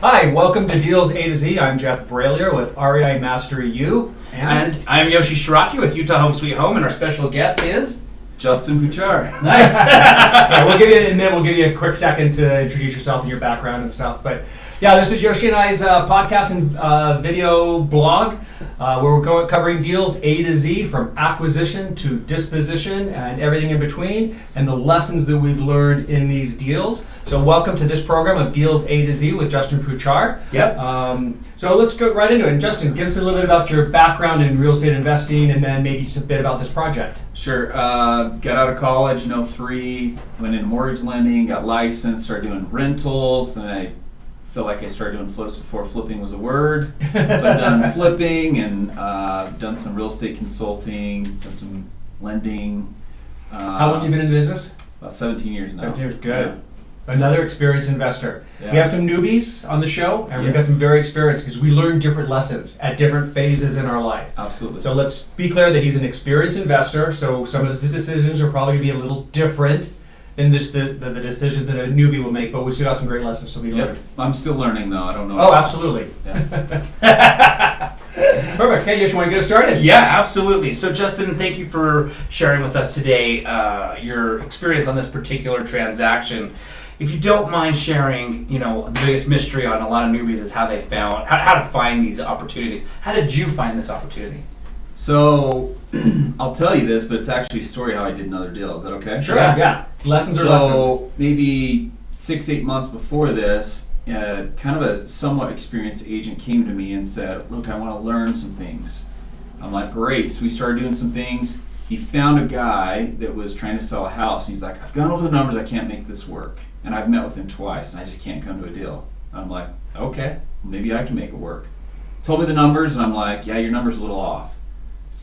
Hi, welcome to Deals A to Z. I'm Jeff Bralier with REI Mastery U. And I'm Yoshi Shiraki with Utah Home Sweet Home, and our special guest is Justin Puchar. Nice. Yeah, we'll give you a quick second to introduce yourself and your background and stuff. But yeah, this is Yoshi and I's podcast and video blog where we're covering deals A to Z, from acquisition to disposition and everything in between, and the lessons that we've learned in these deals. So welcome to this program of Deals A to Z with Justin Puchar. Yep. So let's go right into it. And Justin, give us a little bit about your background in real estate investing, and then maybe just a bit about this project. Sure. Got out of college in 03, went into mortgage lending, got licensed, started doing rentals, and I feel like I started doing flips before flipping was a word. So I've done flipping and done some real estate consulting, done some lending. How long have you been in the business? About 17 years now. 17 years, good. Another experienced investor. Yeah. We have some newbies on the show, and we've Yeah. got some very experienced, because we learn different lessons at different phases in our life. Absolutely. So let's be clear that he's an experienced investor, so some of the decisions are probably going to be a little different than the decisions that a newbie will make, but we still got some great lessons to be Yep. learned. I'm still learning though. I don't know. Oh, absolutely. Yeah. Perfect. Okay, Yosh, you want to get us started? Yeah, absolutely. So, Justin, thank you for sharing with us today your experience on this particular transaction. If you don't mind sharing, the biggest mystery on a lot of newbies is how they found, how to find these opportunities. How did you find this opportunity? So I'll tell you this, but it's actually a story how I did another deal. Is that okay? Sure. Yeah. Lessons are lessons. So maybe 6-8 months before this, kind of a somewhat experienced agent came to me and said, look, I want to learn some things. I'm like, great. So we started doing some things. He found a guy that was trying to sell a house. He's like, I've gone over the numbers. I can't make this work. And I've met with him twice, and I just can't come to a deal. I'm like, okay, maybe I can make it work. Told me the numbers, and I'm like, yeah, your number's a little off.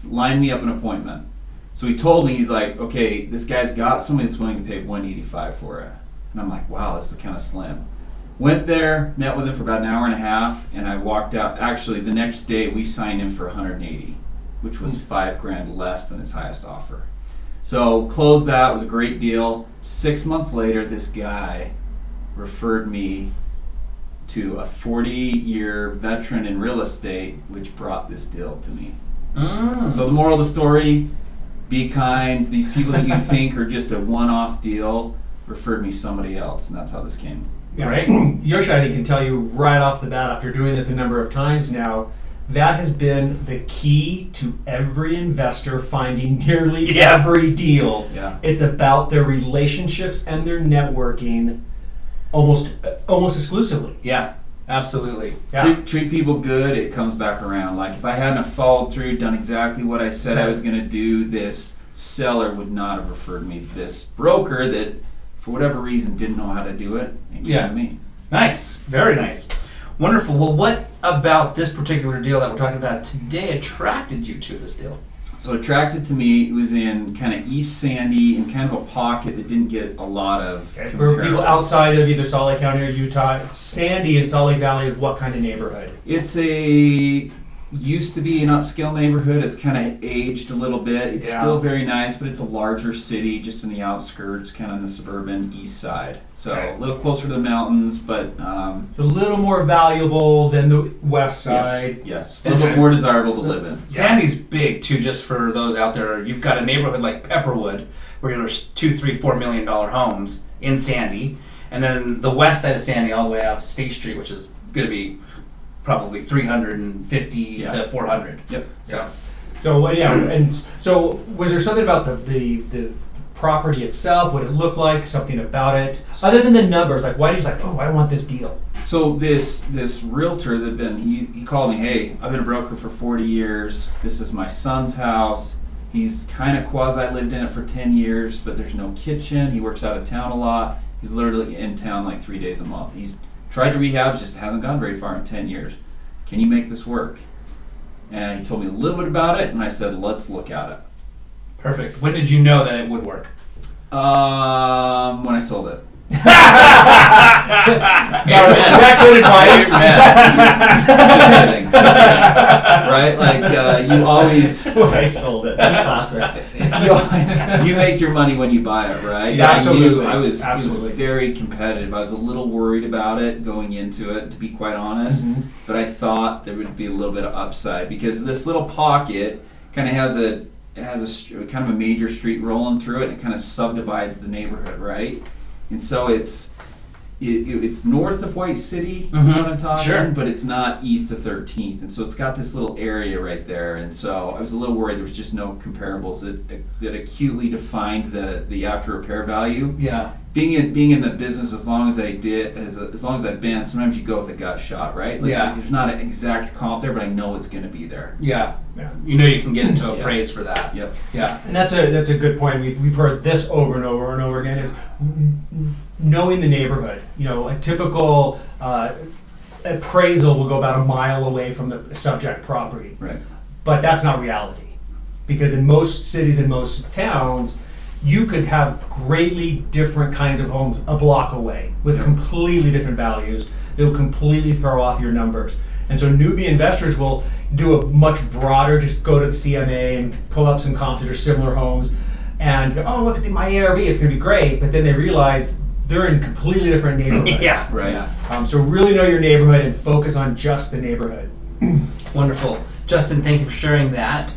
Line me up an appointment. So he told me, he's like, okay, this guy's got somebody that's willing to pay $185 for it. And I'm like, wow, this is kind of slim. Went there, met with him for about an hour and a half, and I walked out. Actually, the next day we signed him for $180, which was $5,000 less than his highest offer. So closed that, was a great deal. 6 months later, this guy referred me to a 40-year veteran in real estate, which brought this deal to me. So the moral of the story, be kind. These people that you think are just a one-off deal referred me somebody else, and that's how this came. Yeah. Right. Yoshi, I can tell you right off the bat, after doing this a number of times now, that has been the key to every investor finding nearly every deal. Yeah. It's about their relationships and their networking almost exclusively. Yeah, absolutely. Yeah. Treat people good, it comes back around. Like if I hadn't have followed through, done exactly what I said I was going to do, this seller would not have referred me to this broker that, for whatever reason, didn't know how to do it and came to me. Nice. Very nice. Wonderful. Well, what about this particular deal that we're talking about today attracted you to this deal? So attracted to me, it was in kind of East Sandy, in kind of a pocket that didn't get a lot of For people outside of either Salt Lake County or Utah, Sandy in Salt Lake Valley is what kind of neighborhood? It's used to be an upscale neighborhood. It's kind of aged a little bit. It's still very nice, but it's a larger city just in the outskirts, kind of on the suburban east side. So a little closer to the mountains, but So a little more valuable than the west side. yes, a little bit more desirable to live in. Sandy's big too, just for those out there. You've got a neighborhood like Pepperwood, where there's $2, $3, $4 million homes in Sandy, and then the west side of Sandy all the way out to State Street, which is going to be probably 350 to 400. Yep. So and so was there something about the property itself, what it looked like, something about it, other than the numbers? Like, why did you I want this deal? So this realtor he called me, hey, I've been a broker for 40 years. This is my son's house. He's kind of quasi lived in it for 10 years, but there's no kitchen. He works out of town a lot. He's literally in town like 3 days a month. He's tried to rehab, just hasn't gone very far in 10 years. Can you make this work? And he told me a little bit about it, and I said, let's look at it. Perfect. When did you know that it would work? When I sold it. That good advice. Just kidding. right? Like you always I sold it. Classic. you make your money when you buy it, right? Yeah, absolutely. It was Absolutely. very competitive. I was a little worried about it going into it, to be quite honest. Mhm. But I thought there would be a little bit of upside because this little pocket kind of has a kind of a major street rolling through it, and it kind of subdivides the neighborhood, right? And so it's north of White City, you know what I'm talking, Sure. but it's not east of 13th, and so it's got this little area right there. And so I was a little worried there was just no comparables that acutely defined the after repair value. Yeah. Being in the business as long as I've been, sometimes you go with a gut shot, right? Like, Yeah. there's not an exact comp there, but I know it's going to be there. Yeah. Yeah. You know you can get into Yeah. appraise for that. Yep. Yeah. And that's a good point. We've heard this over and over and over again, is knowing the neighborhood. You know, a typical appraisal will go about a mile away from the subject property. Right. But that's not reality. Because in most cities and most towns, you could have greatly different kinds of homes a block away with Yep. completely different values. They'll completely throw off your numbers. And so newbie investors will do a much broader, just go to the CMA and pull up some comps that are similar homes and go, oh, look at my ARV, it's going to be great. But then they realize they're in completely different neighborhoods. Yeah. Right. Yeah. So really know your neighborhood and focus on just the neighborhood. Wonderful. Justin, thank you for sharing that.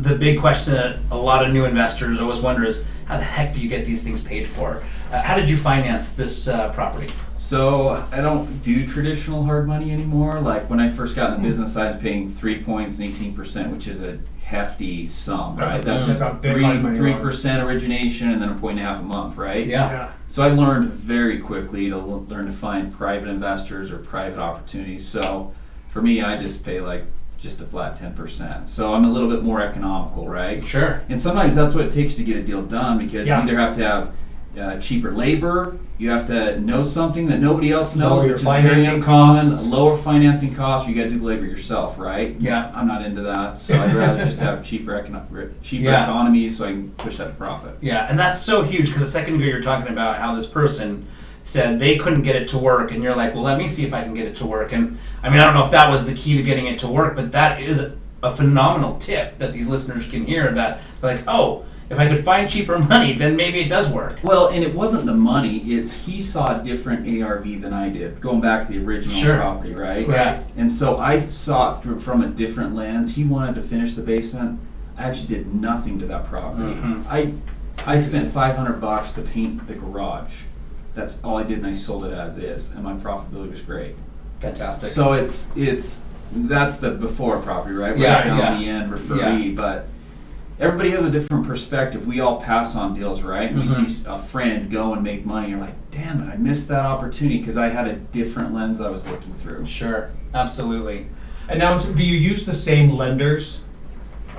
The big question that a lot of new investors always wonder is, how the heck do you get these things paid for? How did you finance this property? So I don't do traditional hard money anymore. Like when I first got in the business, I was paying 3 points and 18%, which is a hefty sum, right? That's a big hard money 3% origination and then 1.5 a month, right? Yeah. So I learned very quickly to learn to find private investors or private opportunities. So for me, I just pay like just a flat 10%. So I'm a little bit more economical, right? Sure. And sometimes that's what it takes to get a deal done, because Yeah. you either have to have cheaper labor, you have to know something that nobody else knows, Lower your which is very financing uncommon, costs. lower financing costs, you got to do the labor yourself, right? Yeah. I'm not into that, so I'd rather just have cheaper Yeah. economy so I can push that to profit. Yeah, and that's so huge because a second ago you were talking about how this person said they couldn't get it to work, and you're like, well, let me see if I can get it to work. And I mean, I don't know if that was the key to getting it to work, but that is a phenomenal tip that these listeners can hear, that they're like, oh, if I could find cheaper money, then maybe it does work. Well, and it wasn't the money, it's he saw a different ARV than I did, going back to the original Sure. property, right? Yeah. And so I saw it through from a different lens. He wanted to finish the basement. I actually did nothing to that property. Mhm. I spent $500 to paint the garage. That's all I did, and I sold it as is, and my profitability was great. Fantastic. So that's the before property, right? Where Yeah, I found yeah. the end referee, but everybody has a different perspective. We all pass on deals, right? And we see a friend go and make money. You're like, damn it, I missed that opportunity because I had a different lens I was looking through. Sure, absolutely. And now, do you use the same lenders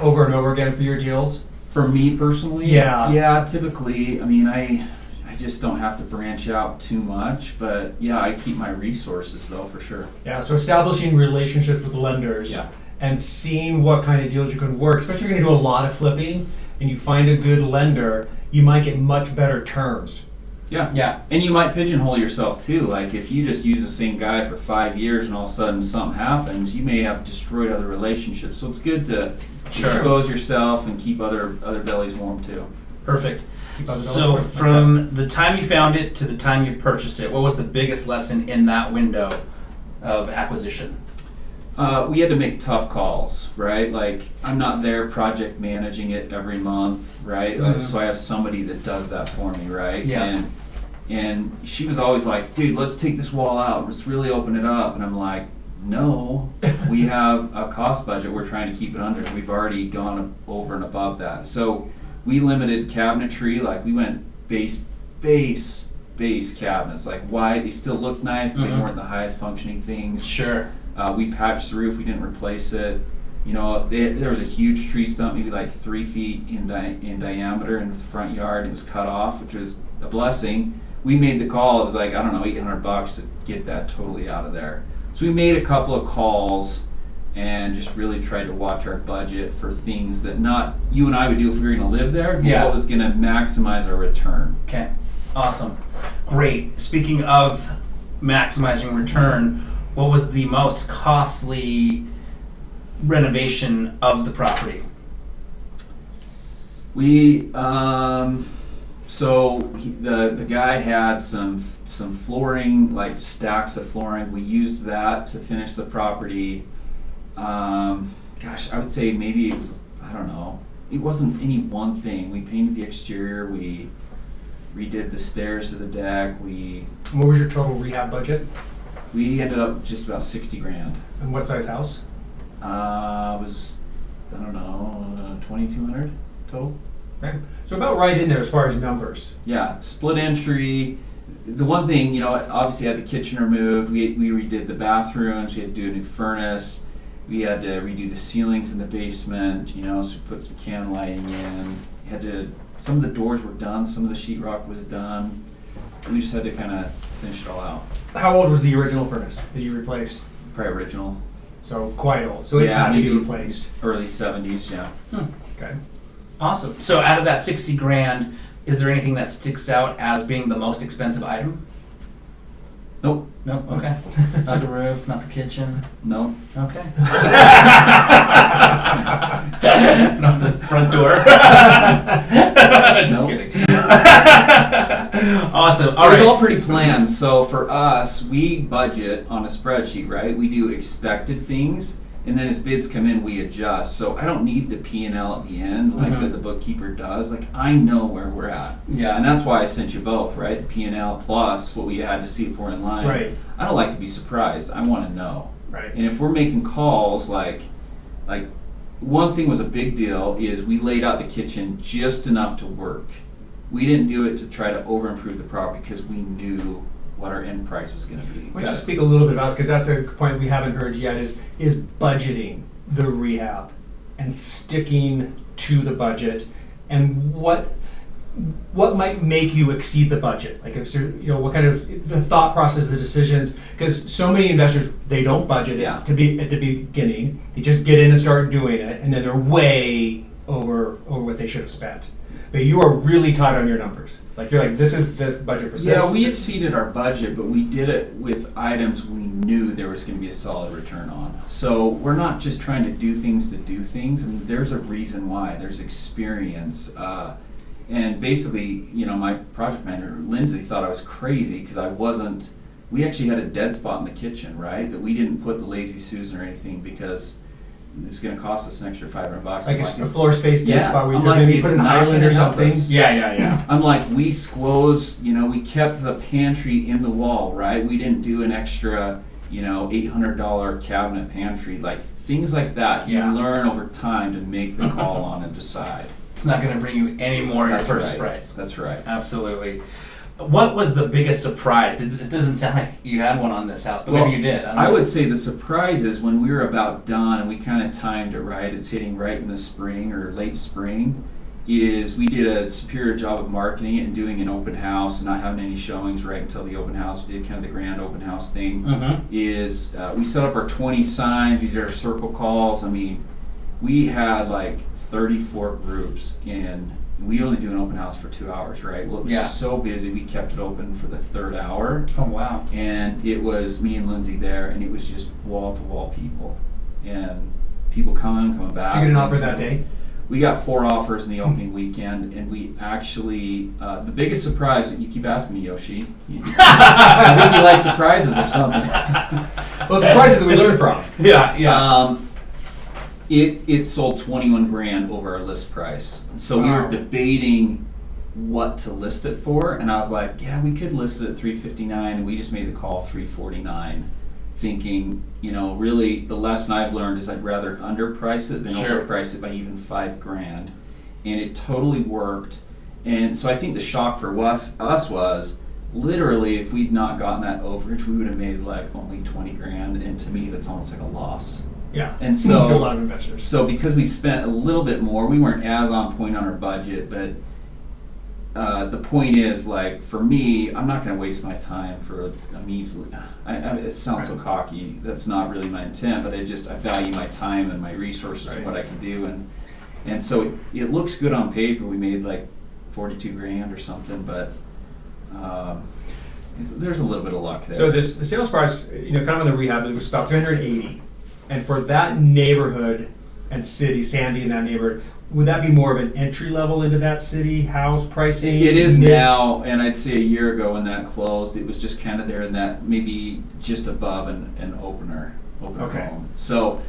over and over again for your deals? For me personally, Yeah. typically, I mean, I just don't have to branch out too much, but yeah, I keep my resources though, for sure. Yeah, so establishing relationships with lenders Yeah. and seeing what kind of deals you can work, especially if you're going to do a lot of flipping and you find a good lender, you might get much better terms. Yeah. Yeah. And you might pigeonhole yourself too. Like if you just use the same guy for 5 years and all of a sudden something happens, you may have destroyed other relationships. So it's good to Sure. expose yourself and keep other bellies warm too. Perfect. Keep on So going. from the time you found it to the time you purchased it, what was the biggest lesson in that window of acquisition? We had to make tough calls, right? Like I'm not there project managing it every month, right? Like, so I have somebody that does that for me, right? Yeah. And she was always like, dude, let's take this wall out. Let's really open it up. And I'm like, no, we have a cost budget we're trying to keep it under. We've already gone over and above that. So we limited cabinetry, like we went base cabinets, like wide. They still look nice, but they weren't the highest functioning things. Sure. We patched the roof, we didn't replace it. You know, there was a huge tree stump, maybe like 3 feet in diameter in the front yard. It was cut off, which was a blessing. We made the call, it was like, I don't know, $800 to get that totally out of there. So we made a couple of calls and just really tried to watch our budget for things that not you and I would do if we were going to live there, but Yeah. what was going to maximize our return. Okay. Awesome. Great. Speaking of maximizing return, what was the most costly renovation of the property? We the guy had some flooring, like stacks of flooring. We used that to finish the property. Gosh, I would say maybe it was, I don't know. It wasn't any one thing. We painted the exterior. We redid the stairs to the deck. What was your total rehab budget? We ended up just about 60 grand. And what size house? Was, I don't know, 2,200 total. Okay. So about right in there as far as numbers. Yeah, split entry. The one thing, obviously had the kitchen removed. We redid the bathrooms. We had to do a new furnace. We had to redo the ceilings in the basement, so we put some can lighting in. Some of the doors were done, some of the sheetrock was done. We just had to kind of finish it all out. How old was the original furnace that you replaced? Probably original. So quite old. So it had to be replaced. Early 70s, yeah. Okay. Awesome. So out of that 60 grand, is there anything that sticks out as being the most expensive item? Nope. No. Okay. Not the roof, not the kitchen. No. Okay. Not the front door. Just Nope. kidding. Awesome. All It was right. all pretty planned. So for us, we budget on a spreadsheet, right? We do expected things, and then as bids come in, we adjust. So I don't need the P&L at the end like the bookkeeper does. Like, I know where we're at. Yeah. And that's why I sent you both, right? The P&L plus what we had to see if we're in line. Right. I don't like to be surprised. I want to know. Right. And if we're making calls, like one thing was a big deal is we laid out the kitchen just enough to work. We didn't do it to try to over improve the property because we knew what our end price was going to be. Why don't you speak a little bit about, because that's a point we haven't heard yet, is budgeting the rehab and sticking to the budget, and what might make you exceed the budget? Like, if there, what kind of the thought process, the decisions, because so many investors, they don't budget Yeah. it to be at the beginning. They just get in and start doing it, and then they're way over what they should have spent. But you are really tight on your numbers. Like, you're like, this is the budget for this. Yeah, we exceeded our budget, but we did it with items we knew there was going to be a solid return on. So we're not just trying to do things to do things. I mean, there's a reason why. There's experience. And basically, my project manager, Lindsay, thought I was crazy because I wasn't. We actually had a dead spot in the kitchen, right? That we didn't put the Lazy Susan or anything because it was going to cost us an extra $500. Like a floor space dead Yeah, spot where I'm you're like, maybe it's put an not island gonna or help something. us. Yeah. I'm like, we squoze, we kept the pantry in the wall, right? We didn't do an extra, $800 cabinet pantry, like things like that. Yeah. You learn over time to make the call on and decide. It's not going to bring you any more in your That's purchase right. price. That's right. Absolutely. What was the biggest surprise? It doesn't sound like you had one on this house, but maybe you did. I would say the surprise is when we were about done and we kind of timed it right, it's hitting right in the spring or late spring, is we did a superior job of marketing it and doing an open house and not having any showings right until the open house. We did kind of the grand open house thing. Is we set up our 20 signs, we did our circle calls. I mean, we had like 34 groups in. We only do an open house for 2 hours, right? Well, it was so busy, we kept it open for the third hour. Oh, wow. And it was me and Lindsay there, and it was just wall-to-wall people. And people coming back. Did you get an offer that day? We got 4 offers in the opening weekend, and we actually, the biggest surprise, you keep asking me, Yoshi. I think you like surprises or something. Well, the surprises that we learned from. Yeah. It sold 21 grand over our list price. So we were debating what to list it for, and I was like, yeah, we could list it at 359, and we just made the call 349, thinking, really the lesson I've learned is I'd rather underprice it than overprice it by even 5 grand. And it totally worked. And so I think the shock for us was literally if we'd not gotten that overage, we would have made like only 20 grand, and to me that's almost like a loss. Yeah. And so, a lot of investors. So because we spent a little bit more, we weren't as on point on our budget, but the point is, like, for me, I'm not going to waste my time for a measly. It sounds so cocky. That's not really my intent, but I value my time and my resources and what I can do, and so it looks good on paper. We made like 42 grand or something, but there's a little bit of luck there. So the sales price, kind of on the rehab, it was about 380. And for that neighborhood and city, Sandy in that neighborhood, would that be more of an entry level into that city house pricing? It is now, and I'd say a year ago when that closed, it was just kind of there in that maybe just above an opener Okay. home. So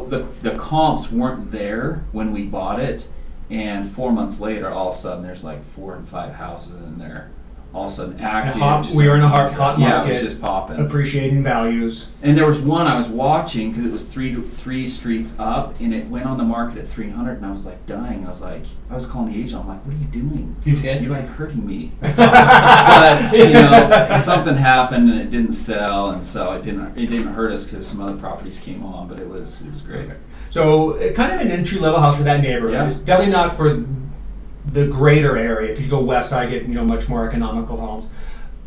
the comps weren't there when we bought it, and 4 months later, all of a sudden there's like 4 and 5 houses in there. All of a sudden active. We were in a hot market. Yeah, it was just popping. Appreciating values. And there was one I was watching because it was three streets up, and it went on the market at 300, and I was like dying. I was calling the agent. I'm like, "What are you doing? You did? You're like hurting me." That's awesome. But you know, something happened and it didn't sell, and so it didn't hurt us because some other properties came on, but it was great. Okay. So kind of an entry level house for that neighborhood. Yeah. It's definitely not for the greater area, because you go west side, get much more economical homes.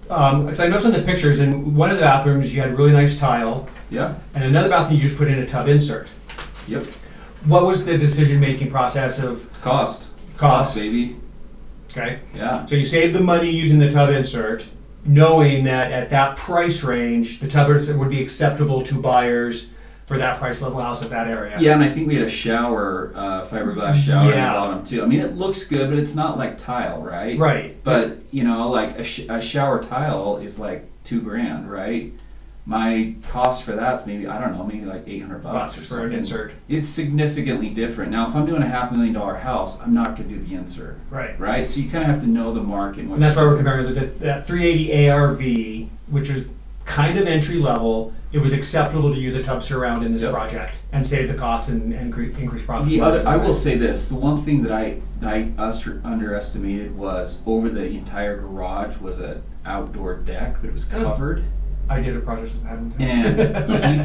Because I noticed in the pictures, in one of the bathrooms you had really nice tile, Yeah. and another bathroom you just put in a tub insert. Yep. What was the decision making process of It's cost. It's Cost. baby. okay? Yeah. So you saved the money using the tub insert, knowing that at that price range, the tub insert would be acceptable to buyers for that price level house at that area. Yeah, and I think we had a shower, fiberglass shower Yeah. at the bottom too. I mean, it looks good, but it's not like tile, right? Right. But like a shower tile is like $2,000, right? My cost for that maybe maybe like $800 or For something. an insert. It's significantly different. Now, if I'm doing a $500,000 house, I'm not going to do the insert, Right. right? So you kind of have to know the market. And that's why we're comparing that 380 ARV, which is kind of entry level. It was acceptable to use a tub surround in this Yep. project and save the cost and increase profit. I will say this: the one thing that I underestimated was over the entire garage was an outdoor deck, but it was covered. I did a project with that. And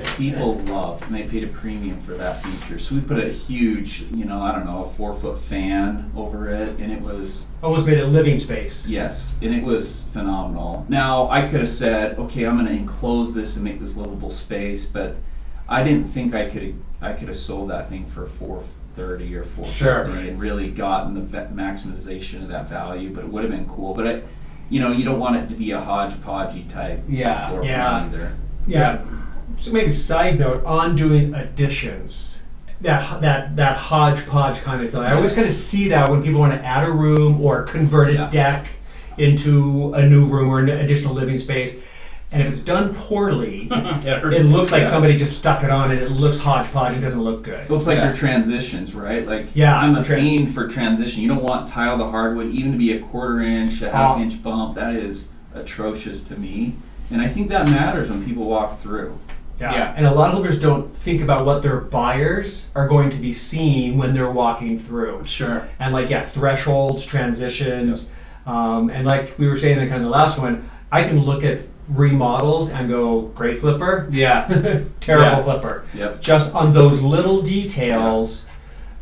people loved, and they paid a premium for that feature. So we put a huge, a 4-foot fan over it, and it was, Almost made it living space. yes, and it was phenomenal. Now, I could have said, okay, I'm going to enclose this and make this livable space, but I didn't think I could have sold that thing for $430 or $450 Sure. and really gotten the maximization of that value, but it would have been cool. But you don't want it to be a hodgepodgey type Yeah, floor yeah. plan either. Yeah. So maybe side note on doing additions, that hodgepodge kind of feeling. I always Yes. kind of see that when people want to add a room or convert a Yeah. deck into a new room or an additional living space. And if it's done poorly, it looks like somebody just stuck it on and it looks hodgepodge and doesn't look good. Well, it's like Yeah. your transitions, right? Like, Yeah, I'm a tran- fiend for transition. You don't want tile to hardwood even to be a 1/4 inch, a half Oh. inch bump. That is atrocious to me. And I think that matters when people walk through. Yeah. And a lot of builders don't think about what their buyers are going to be seeing when they're walking through. Sure. And thresholds, transitions, and like we were saying in kind of the last one, I can look at remodels and go, great flipper, Yeah. terrible Yeah. flipper. Yep. Just on those little details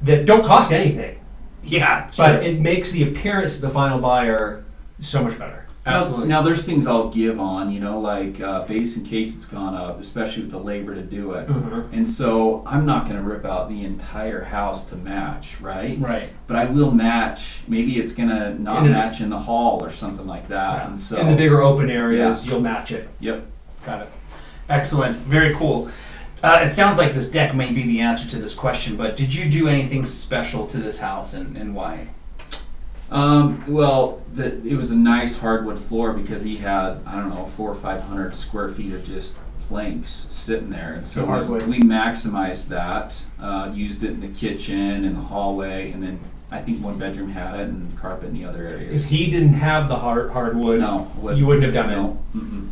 that don't cost anything, Yeah. but it makes the appearance to the final buyer so much better. Absolutely. Now there's things I'll give on, like base and case has gone up, especially with the labor to do it. Mhm. And so I'm not going to rip out the entire house to match, right? Right. But I will match. Maybe it's going to not In a- match in the hall or something like that. And so In the bigger open areas, you'll match it. Yep. Got it. Excellent. Very cool. It sounds like this deck may be the answer to this question, but did you do anything special to this house and why? It was a nice hardwood floor because he had 400 or 500 square feet of just planks sitting there, and so Hardwood. we maximized that. Used it in the kitchen, in the hallway, and then I think one bedroom had it, and carpet in the other If areas. he didn't have the hardwood, No, you wouldn't have done it. No. Mm-mm.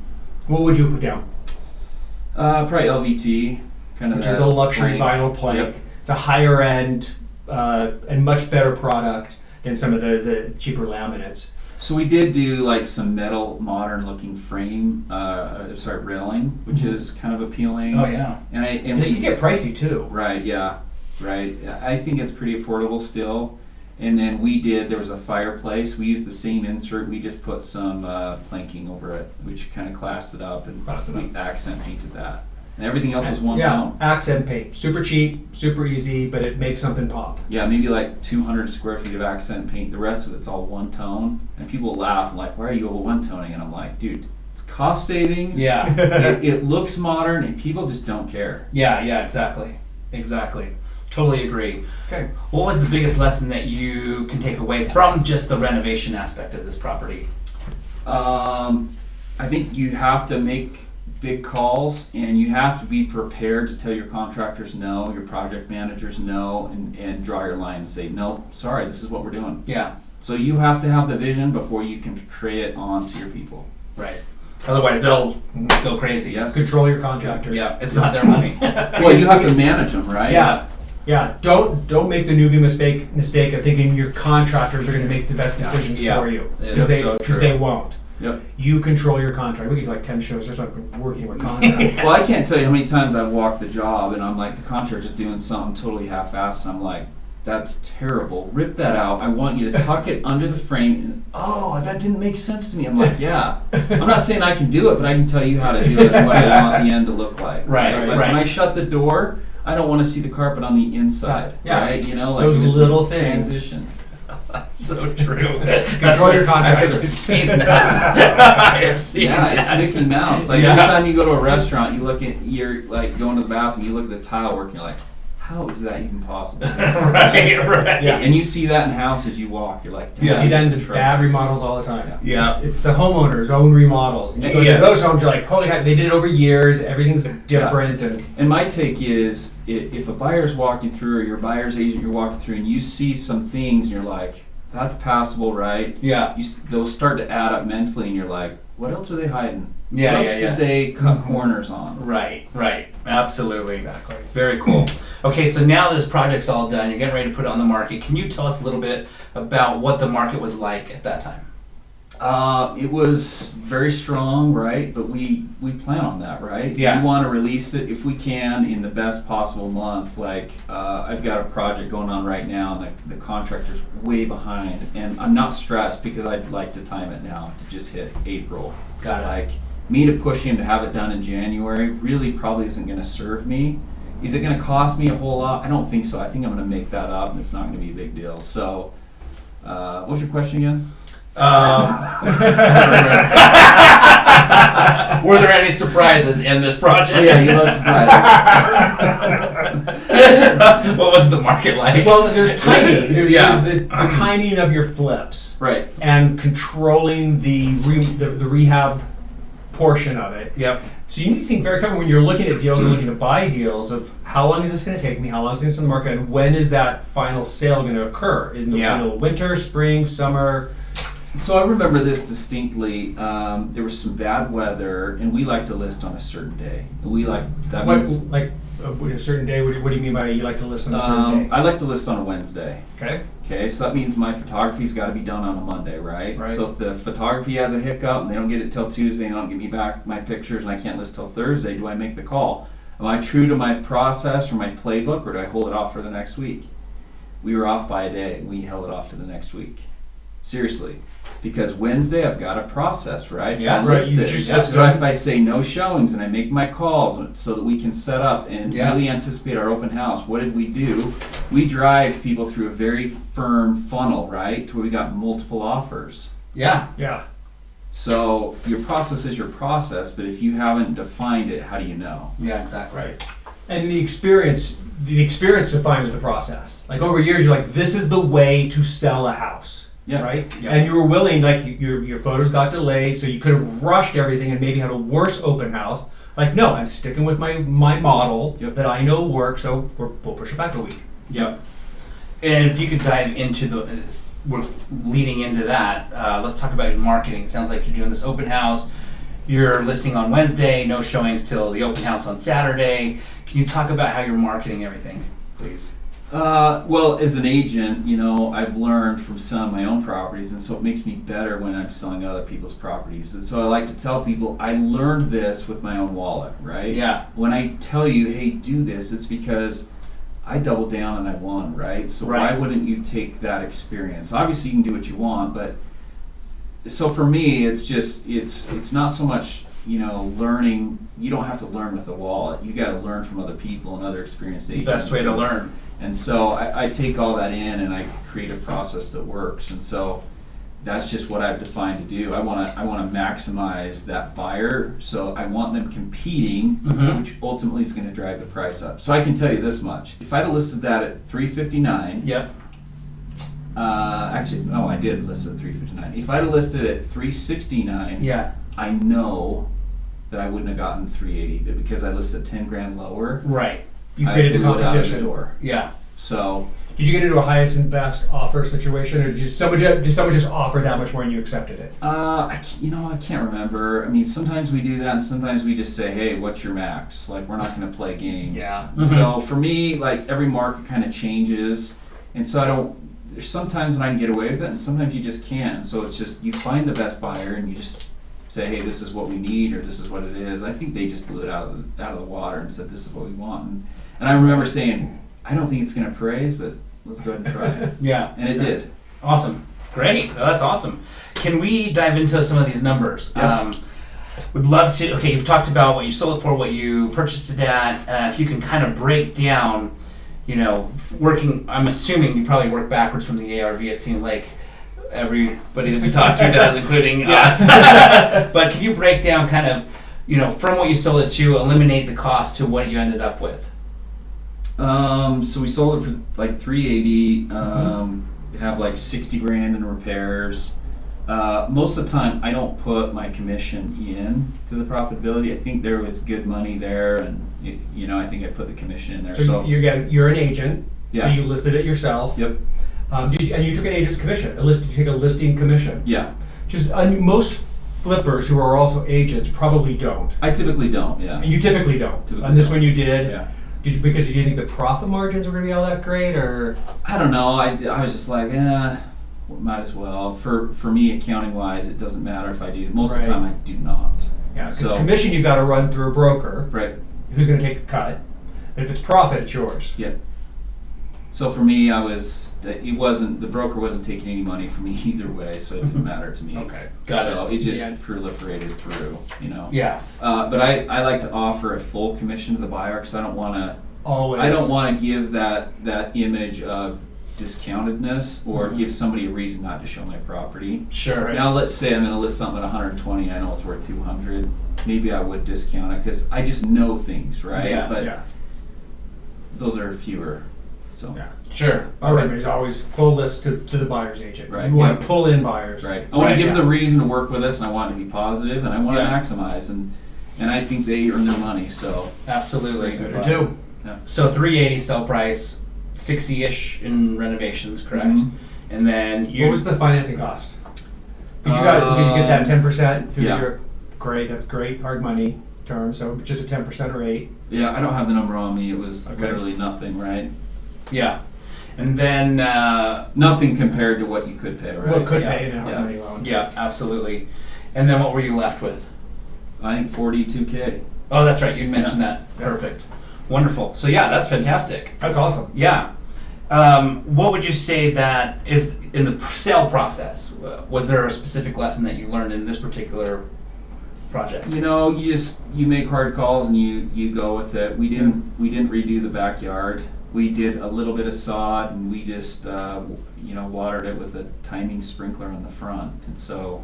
What would you put down? Probably LVT, kind of Which is a luxury vinyl plank. Yep. It's a higher end and much better product than some of the cheaper laminates. So we did do some metal, modern looking frame, railing, which is kind of appealing. Oh yeah. And And it can get pricey too. Right, yeah, right. I think it's pretty affordable still. And then there was a fireplace. We used the same insert. We just put some planking over it, which kind of classed it up, and Classed it we accent painted that. And everything else was one Yeah, tone. accent paint. Super cheap, super easy, but it makes something pop. Yeah, maybe 200 square feet of accent paint. The rest of it's all one tone. And people laugh and why are you over one toning? And I'm like, dude, It's cost savings. Yeah. It looks modern, and people just don't care. Yeah, exactly. Totally agree. Okay. What was the biggest lesson that you can take away from just the renovation aspect of this property? I think you have to make big calls, and you have to be prepared to tell your contractors no, your project managers no, and draw your line and say, no, sorry, this is what we're doing. Yeah, So you have to have the vision before you can portray it onto your people. right. Otherwise, they'll go crazy. Yes. Control your contractors. Yeah, it's not their money. Well, you have to manage them, right? Yeah. Don't make the newbie mistake of thinking your contractors are going to make the best decisions Yeah. for you, It because is so true. they won't. Yep. You control your contract. We could do like 10 shows or something working with contractors. Well, I can't tell you how many times I've walked the job and I'm like, the contractor's doing something totally half-assed, and I'm like, that's terrible. Rip that out. I want you to tuck it under the frame. And, oh, that didn't make sense to me. I'm like, yeah. I'm not saying I can do it, but I can tell you how to do it and what I want the end to look like. Right. Like when I shut the door, I don't want to see the carpet on the inside. Yeah. Right? You know, like Those if it's little a things. transition. That's so true. Control your contractors. I've seen that. I've seen Yeah, it's that. Mickey Mouse. Like Yeah. every time you go to a restaurant, you look at, you're like going to the bathroom, you look at the tile work, and you're like, how is that even possible? right. Yeah. And you see that in houses you walk, you're like, You Yeah. see that in it's the bad atrocious. remodels all the time. Yeah. It's the homeowner's own remodels. And you go Yeah. to those homes, you're like, holy heck, they did it over years. Everything's different. And And my take is, if a buyer's walking through, or your buyer's agent you're walking through, and you see some things, and you're like, that's passable, right? Yeah. They'll start to add up mentally, and you're like, what else are they hiding? Yeah, What else yeah, yeah. did they cut corners on? Right. Absolutely. exactly. Very cool. Okay, so now this project's all done. You're getting ready to put it on the market. Can you tell us a little bit about what the market was like at that time? It was very strong, right? But we plan on that, right? Yeah. We want to release it if we can in the best possible month. Like I've got a project going on right now, and the contractor's way behind, and I'm not stressed because I'd like to time it now to just hit April. Got it. Like me to push him to have it done in January really probably isn't going to serve me. Is it going to cost me a whole lot? I don't think so. I think I'm going to make that up, and it's not going to be a big deal. So, what was your question again? Were there any surprises in this project? Oh, yeah, you love surprises. What was the market like? Well, there's timing. There's Yeah. the timing of your flips Right. and controlling the rehab portion of it. Yep. So you need to think very carefully when you're looking at deals and looking to buy deals of how long is this going to take me, how long is this in the market, and when is that final sale going to occur? In the Yeah. winter, spring, summer? So I remember this distinctly. There was some bad weather, and we like to list on a certain day. We like that What, means. like a certain day? What do you mean by you like to list on a certain day? I like to list on a Wednesday. Okay. Okay, so that means my photography's got to be done on a Monday, right? Right. So if the photography has a hiccup and they don't get it till Tuesday, and they don't get me back my pictures, and I can't list till Thursday, do I make the call? Am I true to my process or my playbook, or do I hold it off for the next week? We were off by a day. We held it off to the next week. Seriously. Because Wednesday I've got a process, right? Yeah, I right, list you it. just That's said why that. if I say no showings and I make my calls so that we can set up and Yeah. really anticipate our open house, what did we do? We drive people through a very firm funnel, right? To where we got multiple offers. Yeah. Yeah. So your process is your process, but if you haven't defined it, how do you know? Yeah, exactly. Right. And the experience defines the process. Like over years, you're like, this is the way to sell a house. Yeah. Right? Yeah. And you were willing, like your photos got delayed, so you could have rushed everything and maybe had a worse open house. Like, no, I'm sticking with my model Yep. that I know works, so we'll push it back a week. Yep. And if you could dive into we're leading into that, let's talk about your marketing. It sounds like you're doing this open house. You're listing on Wednesday, no showings till the open house on Saturday. Can you talk about how you're marketing everything, please? Well, as an agent, I've learned from some of my own properties, and so it makes me better when I'm selling other people's properties. And so I like to tell people, I learned this with my own wallet, right? Yeah. When I tell you, hey, do this, it's because I doubled down and I won, right? So Right. why wouldn't you take that experience? Obviously, you can do what you want, but so for me, it's not so much, learning. You don't have to learn with a wallet. You got to learn from other people and other experienced agents. Best way to learn. And so I take all that in and I create a process that works. And so that's just what I've defined to do. I want to maximize that buyer, so I want them competing, which ultimately is going to drive the price up. So I can tell you this much: if I'd have listed that at $359, Yep. actually, no, I did list it at $359. If I'd have listed it at $369, Yeah. I know that I wouldn't have gotten $380, but because I listed 10 grand lower, Right. You I created the blew it out of the competition. door. Yeah. So Did you get into a highest and best offer situation, or did someone just offer that much more and you accepted it? I can't remember. I mean, sometimes we do that, and sometimes we just say, "Hey, what's your max?" Like, we're not going to play games. Yeah. And so for me, like, every market kind of changes, and so I don't. There's sometimes when I can get away with it, and sometimes you just can't. And so it's just you find the best buyer, and you just say, "Hey, this is what we need," or "This is what it is." I think they just blew it out of the water and said, "This is what we want." And I remember saying, "I don't think it's going to praise, but let's go ahead and try it." Yeah. And it did. Awesome. Great. Well, that's awesome. Can we dive into some of these numbers? Yeah. Would love to. Okay, you've talked about what you sold it for, what you purchased it at. If you can kind of break down, working, I'm assuming you probably work backwards from the ARV. It seems like everybody that we talk to does, including us. But can you break down kind of, from what you sold it to, eliminate the cost to what you ended up with? So we sold it for like $380. We have like 60 grand in repairs. Most of the time, I don't put my commission in to the profitability. I think there was good money there, and I think I put the commission in there. So you're an agent. Yeah. So you listed it yourself. Yep. And you took an agent's commission. You take a listing commission. Yeah. Just most flippers who are also agents probably don't. I typically don't. Yeah. And you typically don't. Typically On this don't. one you did. Yeah. Because you didn't think the profit margins were going to be all that great, or? I don't know. I was just like, might as well. For me, accounting wise, it doesn't matter if I do. Most of the time, I do not. Yeah, because So- commission you've got to run through a broker Right. who's going to take the cut. But if it's profit, it's yours. Yeah. So for me, the broker wasn't taking any money from me either way, so it didn't matter to me. Okay. Got So it just Yeah. proliferated through, Yeah. But I like to offer a full commission to the buyer because I don't want to. Always. I don't want to give that image of discountedness or give somebody a reason not to show my property. Sure. Right. Now let's say I'm going to list something at 120. I know it's worth 200. Maybe I would discount it because I just know things, right? Yeah. But Yeah. those are fewer. So. Yeah. Sure. Our remedy is always full list to the buyer's agent. Right. We want Yeah. to pull in buyers. Right. I want Right, to give yeah. them the reason to work with us, and I want it to be positive, and I want Yeah. to maximize, and I think they earn their money. So Absolutely. Very I do. So 380 sell price, 60-ish in renovations, correct? Mhm. And then What was the financing cost? Did you get that 10% through yeah. your? Great. That's great. Hard money term. So just a 10% rate. yeah, I don't have the number on me. It was Okay. literally nothing, right? Yeah. And then Nothing compared to what you could pay, right? What could Yeah. pay in a hard Yeah. money loan? yeah, absolutely. And then what were you left with? I think 42K. Oh, that's right. You mentioned Yeah. that. Perfect. Wonderful. So yeah, that's fantastic. That's awesome. Yeah. What would you say that if in the sale process, was there a specific lesson that you learned in this particular project? You make hard calls and you go with it. We didn't redo the backyard. We did a little bit of sod, and we just watered it with a timing sprinkler on the front. And so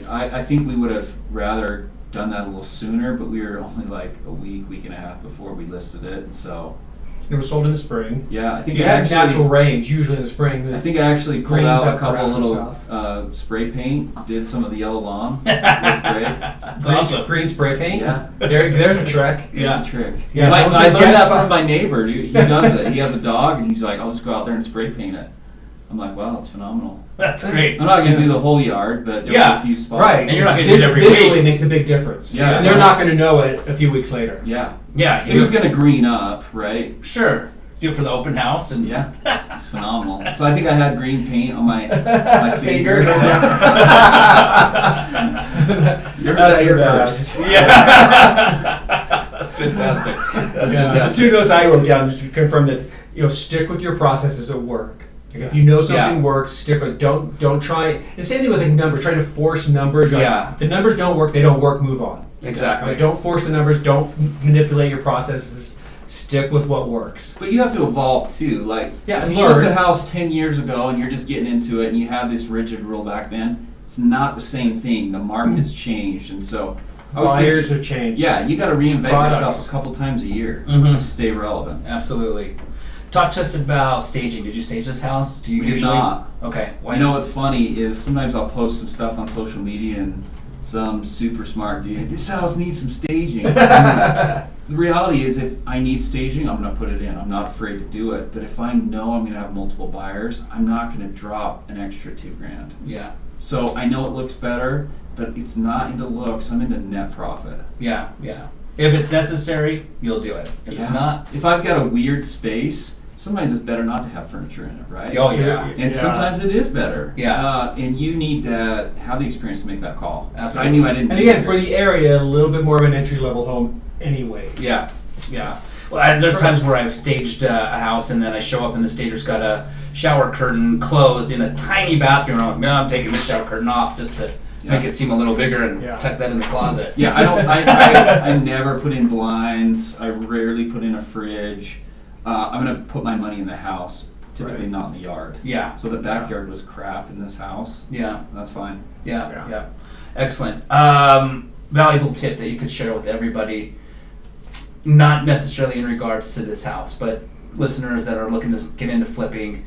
I think we would have rather done that a little sooner, but we were only like a week and a half before we listed it. And so It was sold in the spring. yeah, I think You had natural rains usually in the spring. I think I actually pulled Greens out up a couple grass and little spray paint, did some of the yellow lawn. Looked great. Green spray paint. Yeah. There's a trick. Here's Yeah. a trick. Yeah, I that was a learned guess that spot. from my neighbor, dude. He does it. He has a dog, and he's like, I'll just go out there and spray paint it. I'm like, wow, that's phenomenal. That's great. I'm not going to do the whole yard, but there Yeah. were a few spots. Right. And you're not gonna do it every Visually week. makes a big difference. Yeah. And they're not going to know it a few weeks later. Yeah. Yeah. It was going to green up, right? Sure. Do it for the open house and Yeah. It's phenomenal. So I think I had green paint on my finger. Finger. You're That's here the first. best. Yeah. That's fantastic. That's Yeah. The fantastic. 2 notes I wrote down just to confirm that stick with your processes at work. Like if you know something Yeah. works, stick with. Don't try. The same thing with like numbers. Try to force numbers. Like, Yeah. if the numbers don't work, they don't work. Move on. Exactly. Don't force the numbers. Don't manipulate your processes. Stick with what works. But you have to evolve too. Like, Yeah, if and you flipped learn. the house 10 years ago and you're just getting into it and you have this rigid rule back then, it's not the same thing. The market's changed. And so I was Buyers thinking, have changed. yeah, you got to reinvent Products. yourself a couple times a year Mhm. to stay relevant. Absolutely. Talk to us about staging. Did you stage this house? Do you We did usually? not. Okay. Why You know is- what's funny is sometimes I'll post some stuff on social media and some super smart dude, this house needs some staging. The reality is if I need staging, I'm going to put it in. I'm not afraid to do it. But if I know I'm going to have multiple buyers, I'm not going to drop an extra $2,000. Yeah. So I know it looks better, but it's not into looks. I'm into net profit. Yeah. Yeah. If it's necessary, you'll do it. If it's not, If I've got a weird space, sometimes it's better not to have furniture in it, right? oh yeah. And sometimes it is better. Yeah. And you need to have the experience to make that call. But I Absolutely. knew I didn't. And need again, it. for the area, a little bit more of an entry-level home anyway. Yeah, yeah. Well, there's times where I've staged a house and then I show up and the stager's got a shower curtain closed in a tiny bathroom. I'm like, no, I'm taking this shower curtain off just to make it seem a little bigger and Yeah. tuck that in the closet. Yeah, I don't. I never put in blinds. I rarely put in a fridge. I'm gonna put my money in the house, typically Right. not in the yard. Yeah, So the backyard was crap in this house. yeah, That's fine. yeah, Yeah. yeah. Excellent. Valuable tip that you could share with everybody, not necessarily in regards to this house, but listeners that are looking to get into flipping.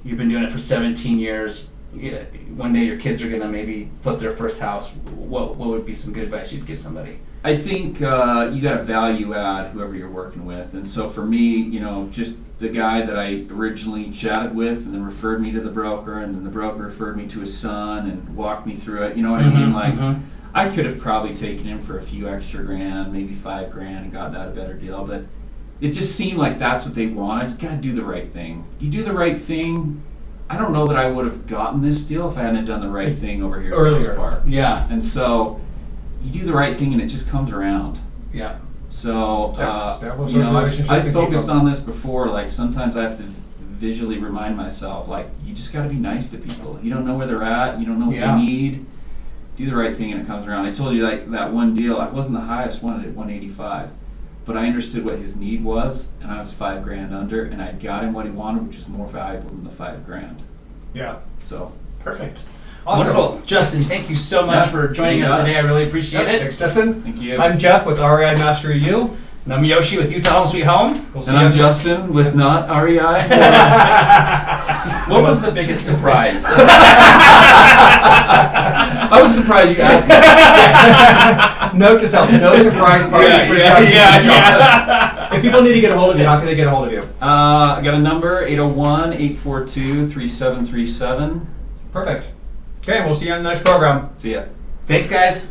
You've been doing it for 17 years. Yeah, one day your kids are gonna maybe flip their first house. What would be some good advice you'd give somebody? I think you got to value add whoever you're working with, and so for me, you know, just the guy that I originally chatted with, and then referred me to the broker, and then the broker referred me to his son, and walked me through it. You know what I mean? Like, I could have probably taken him for a few extra grand, maybe $5,000, and gotten that a better deal, but it just seemed like that's what they wanted. You got to do the right thing. You do the right thing. I don't know that I would have gotten this deal if I hadn't done the right thing over here Earlier. at Rose Park. Yeah, And so you do the right thing and it just comes around. yeah, So, Yeah, establish you those know, relationships I've and focused keep 'em. on this before. Like, sometimes I have to visually remind myself, like, you just got to be nice to people. You don't know where they're at. You don't know what Yeah. they need. Do the right thing and it comes around. I told you, like, that one deal, I wasn't the highest one at 185. But I understood what his need was, and I was $5,000 under, and I got him what he wanted, which was more valuable than the $5,000. Yeah. So, perfect. Awesome. Wonderful. Justin, thank you so much Yeah, for joining you us got it. today. I really appreciate it. Thanks, Justin. thank you. I'm Jeff with REI Mastery U. And I'm Yoshi with Utah Home Sweet Home. We'll see And I'm you. Justin with not REI. What was the biggest surprise? I was surprised you asked me. Note to self: no surprise parties for Justin. yeah. If people need to get a hold of you, how can they get a hold of you? I got a number, 801-842-3737. Perfect. Okay, we'll see you on the next program. See ya. Thanks, guys.